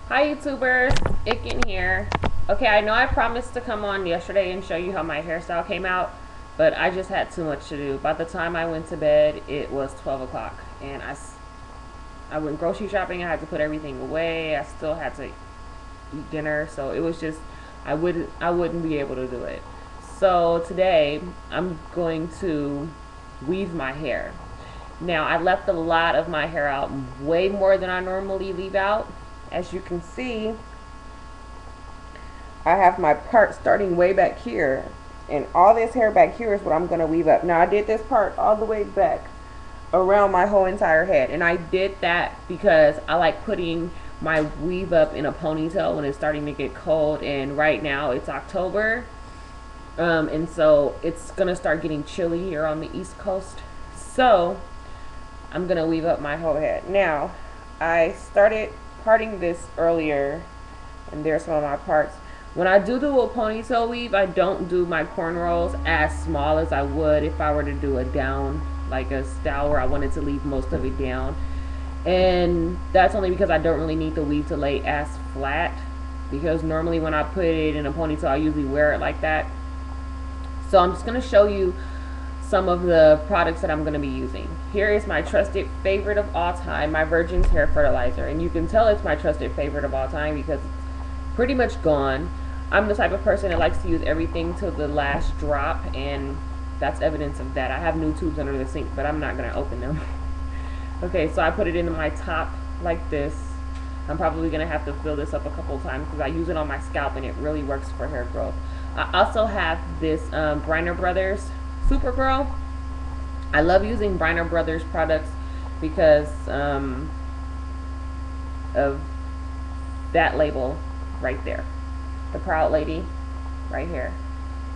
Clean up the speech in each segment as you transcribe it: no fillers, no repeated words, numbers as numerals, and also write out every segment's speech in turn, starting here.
Hi YouTubers, Ikin here. Okay, I know I promised to come on yesterday and show you how my hairstyle came out, but I just had too much to do. By the time I went to bed, it was 12 o'clock, and I went grocery shopping. I had to put everything away. I still had to eat dinner, so it was just I wouldn't be able to do it. So today I'm going to weave my hair. Now I left a lot of my hair out, way more than I normally leave out. As you can see, I have my part starting way back here, and all this hair back here is what I'm going to weave up. Now I did this part all the way back around my whole entire head, and I did that because I like putting my weave up in a ponytail when it's starting to get cold, and right now it's October, and so it's gonna start getting chilly here on the East Coast, so I'm gonna weave up my whole head. Now I started parting this earlier, and there's some of my parts. When I do a ponytail weave, I don't do my cornrows as small as I would if I were to do a down, like a style where I wanted to leave most of it down. And that's only because I don't really need the weave to lay as flat, because normally when I put it in a ponytail, I usually wear it like that. So I'm just going to show you some of the products that I'm going to be using. Here is my trusted favorite of all time, my Virgin's hair fertilizer, and you can tell it's my trusted favorite of all time because it's pretty much gone. I'm the type of person that likes to use everything to the last drop, and that's evidence of that. I have new tubes under the sink, but I'm not going to open them. Okay, so I put it into my top like this. I'm probably going to have to fill this up a couple times because I use it on my scalp and it really works for hair growth. I also have this Bryner Brothers Super Grow. I love using Bryner Brothers products because of that label right there, the Proud Lady right here.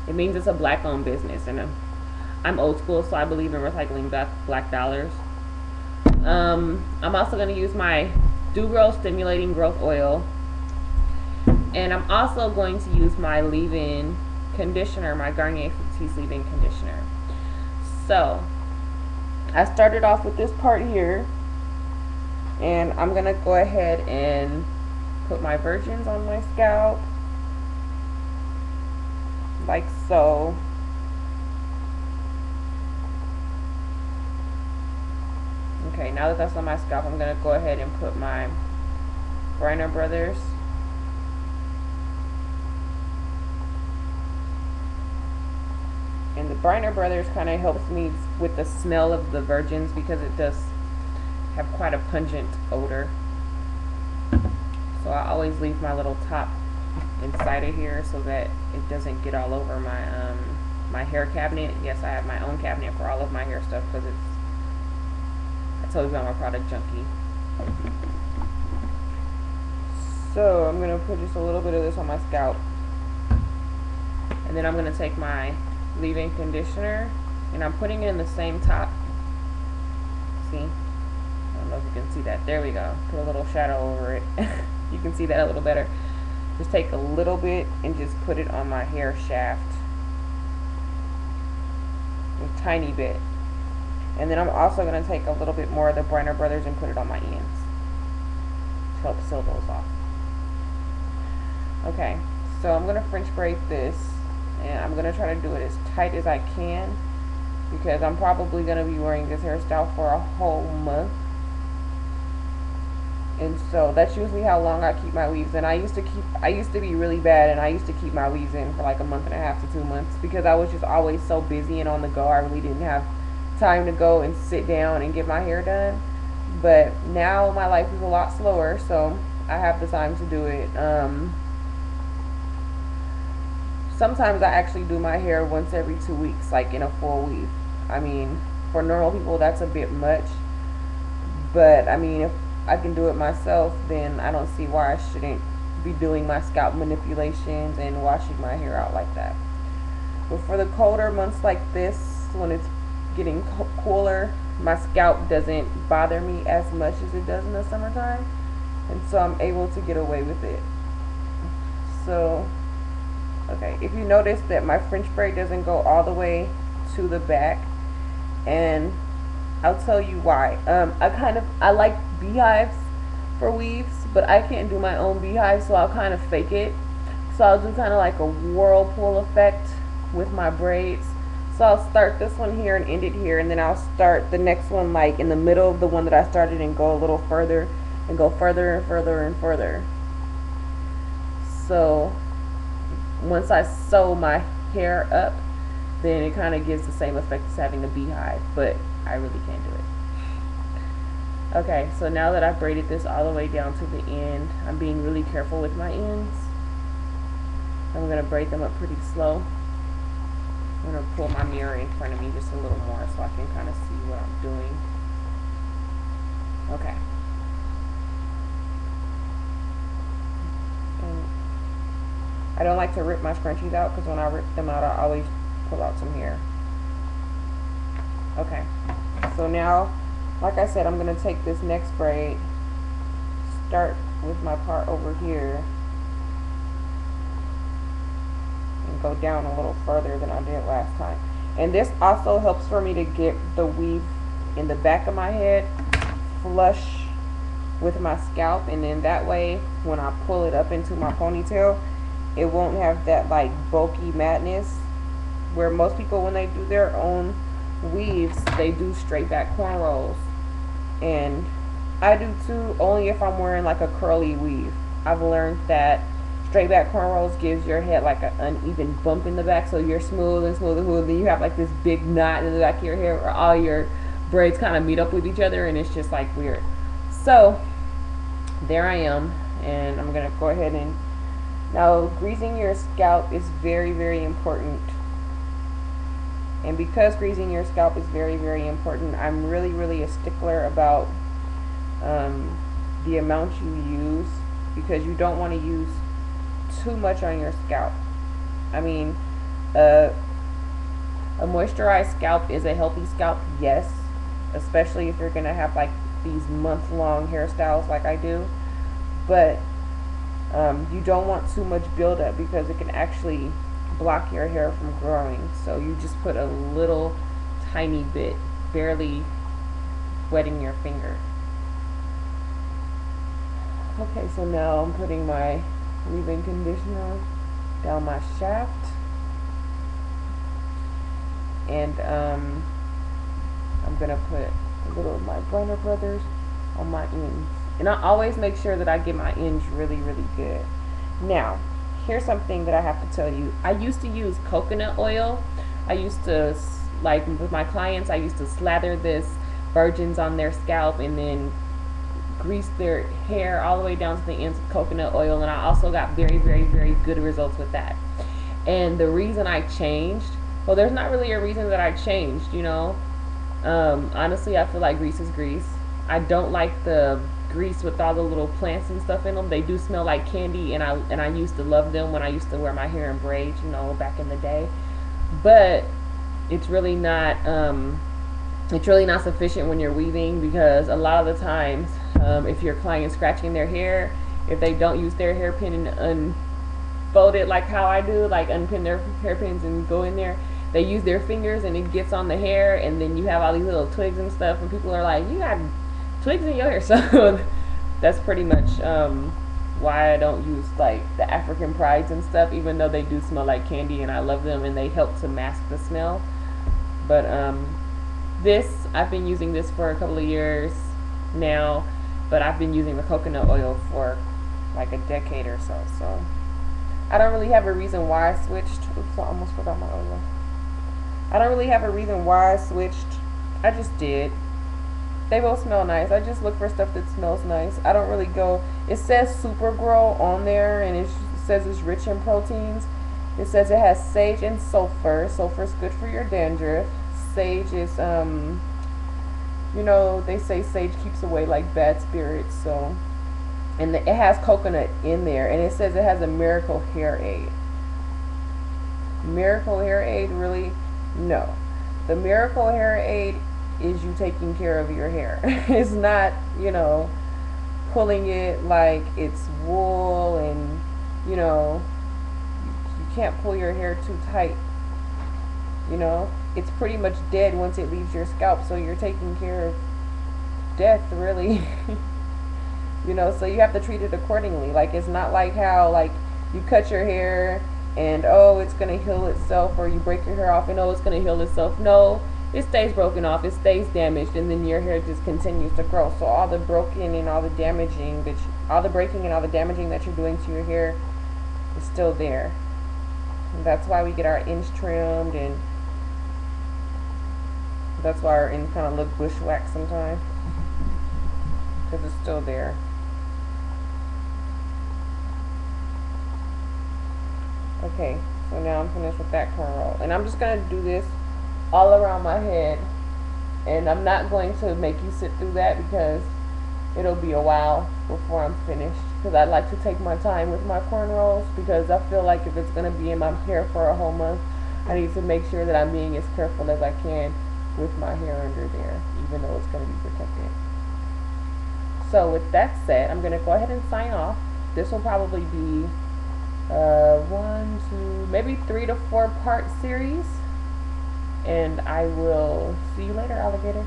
It means it's a black owned business, and I'm old school, so I believe in recycling black dollars. I'm also going to use my Do-Grow Stimulating Growth Oil, and I'm also going to use my leave-in conditioner, my Garnier Fructis leave-in conditioner. So I started off with this part here, and I'm going to go ahead and put my Virgins on my scalp like so. Okay, now that that's on my scalp, I'm going to go ahead and put my Bryner Brothers. And the Bryner Brothers kind of helps me with the smell of the Virgins because it does have quite a pungent odor. So I always leave my little top inside of here so that it doesn't get all over my hair cabinet. Yes, I have my own cabinet for all of my hair stuff because I told you I'm a product junkie. So I'm going to put just a little bit of this on my scalp, and then I'm going to take my leave-in conditioner, and I'm putting it in the same top. See? I don't know if you can see that. There we go. Put a little shadow over it. You can see that a little better. Just take a little bit and just put it on my hair shaft. A tiny bit. And then I'm also going to take a little bit more of the Bryner Brothers and put it on my ends to help seal those off. Okay, so I'm going to French braid this, and I'm going to try to do it as tight as I can because I'm probably going to be wearing this hairstyle for a whole month. And so that's usually how long I keep my weaves. And I used to be really bad, and I used to keep my weaves in for like a month and a half to 2 months because I was just always so busy and on the go. I really didn't have time to go and sit down and get my hair done. But now my life is a lot slower, so I have the time to do it. Sometimes I actually do my hair once every 2 weeks, like in a full weave. I mean, for normal people that's a bit much, but I mean, if I can do it myself, then I don't see why I shouldn't be doing my scalp manipulations and washing my hair out like that. But for the colder months like this, when it's getting cooler, my scalp doesn't bother me as much as it does in the summertime, and so I'm able to get away with it. So okay, if you notice that my French braid doesn't go all the way to the back, and I'll tell you why. I like beehives for weaves, but I can't do my own beehive, so I'll kind of fake it. So I'll do kind of like a whirlpool effect with my braids. So I'll start this one here and end it here, and then I'll start the next one like in the middle of the one that I started and go a little further and go further and further and further. So once I sew my hair up, then it kind of gives the same effect as having a beehive, but I really can't do it. Okay, so now that I've braided this all the way down to the end, I'm being really careful with my ends. I'm going to braid them up pretty slow. I'm going to pull my mirror in front of me just a little more so I can kind of see what I'm doing. Okay. And I don't like to rip my scrunchies out because when I rip them out, I always pull out some hair. Okay. So now, like I said, I'm going to take this next braid, start with my part over here, and go down a little further than I did last time. And this also helps for me to get the weave in the back of my head flush with my scalp, and then that way when I pull it up into my ponytail, it won't have that like bulky madness where most people, when they do their own weaves, they do straight back cornrows. And I do too, only if I'm wearing like a curly weave. I've learned that straight back cornrows gives your head like an uneven bump in the back, so you're smooth and smooth and smooth, and you have like this big knot in the back of your hair where all your braids kind of meet up with each other, and it's just like weird. So there I am, and I'm gonna go ahead and now greasing your scalp is very, very important. And because greasing your scalp is very, very important, I'm really a stickler about the amount you use, because you don't want to use too much on your scalp. I mean, a moisturized scalp is a healthy scalp, yes, especially if you're going to have like these month-long hairstyles like I do. But you don't want too much buildup because it can actually block your hair from growing. So you just put a little tiny bit, barely wetting your finger. Okay, so now I'm putting my leave-in conditioner down my shaft, and I'm gonna put a little of my Bronner Brothers on my ends, and I always make sure that I get my ends really good. Now here's something that I have to tell you. I used to use coconut oil. I used to, like with my clients, I used to slather this virgins on their scalp and then grease their hair all the way down to the ends with coconut oil, and I also got very good results with that. And the reason I changed, well, there's not really a reason that I changed, you know. Honestly, I feel like grease is grease. I don't like the grease with all the little plants and stuff in them. They do smell like candy, and I used to love them when I used to wear my hair in braids, you know, back in the day. But it's really not sufficient when you're weaving, because a lot of the times, if your client's scratching their hair, if they don't use their hairpin and unfold it like how I do, like unpin their hairpins and go in there, they use their fingers and it gets on the hair, and then you have all these little twigs and stuff, and people are like, you got twigs in your hair. So that's pretty much why I don't use like the African prides and stuff, even though they do smell like candy and I love them and they help to mask the smell. But this, I've been using this for a couple of years now, but I've been using the coconut oil for like a decade or so. So I don't really have a reason why I switched. Oops, I almost forgot my oil. I don't really have a reason why I switched. I just did. They both smell nice. I just look for stuff that smells nice. I don't really go. It says Super Grow on there, and it says it's rich in proteins. It says it has sage and sulfur. Sulfur's good for your dandruff. Sage is, you know, they say sage keeps away like bad spirits. So, and it has coconut in there, and it says it has a miracle hair aid. Miracle hair aid, really? No. The miracle hair aid is you taking care of your hair. It's not, you know, pulling it like it's wool, and you know, you can't pull your hair too tight. You know, it's pretty much dead once it leaves your scalp, so you're taking care of death, really. You know, so you have to treat it accordingly. Like, it's not like how, like, you cut your hair and, oh, it's going to heal itself, or you break your hair off and, oh, it's going to heal itself. No, it stays broken off, it stays damaged, and then your hair just continues to grow. So all the broken and all the damaging that all the breaking and all the damaging that you're doing to your hair is still there. And that's why we get our ends trimmed, and that's why our ends kind of look bushwhacked sometimes, because it's still there. Okay, so now I'm finished with that cornrow, and I'm just going to do this all around my head, and I'm not going to make you sit through that because it'll be a while before I'm finished, because I like to take my time with my cornrows, because I feel like if it's going to be in my hair for a whole month, I need to make sure that I'm being as careful as I can with my hair under there, even though it's going to be protected. So with that said, I'm going to go ahead and sign off. This will probably be 1, 2, maybe 3 to 4 part series, and I will see you later, alligators.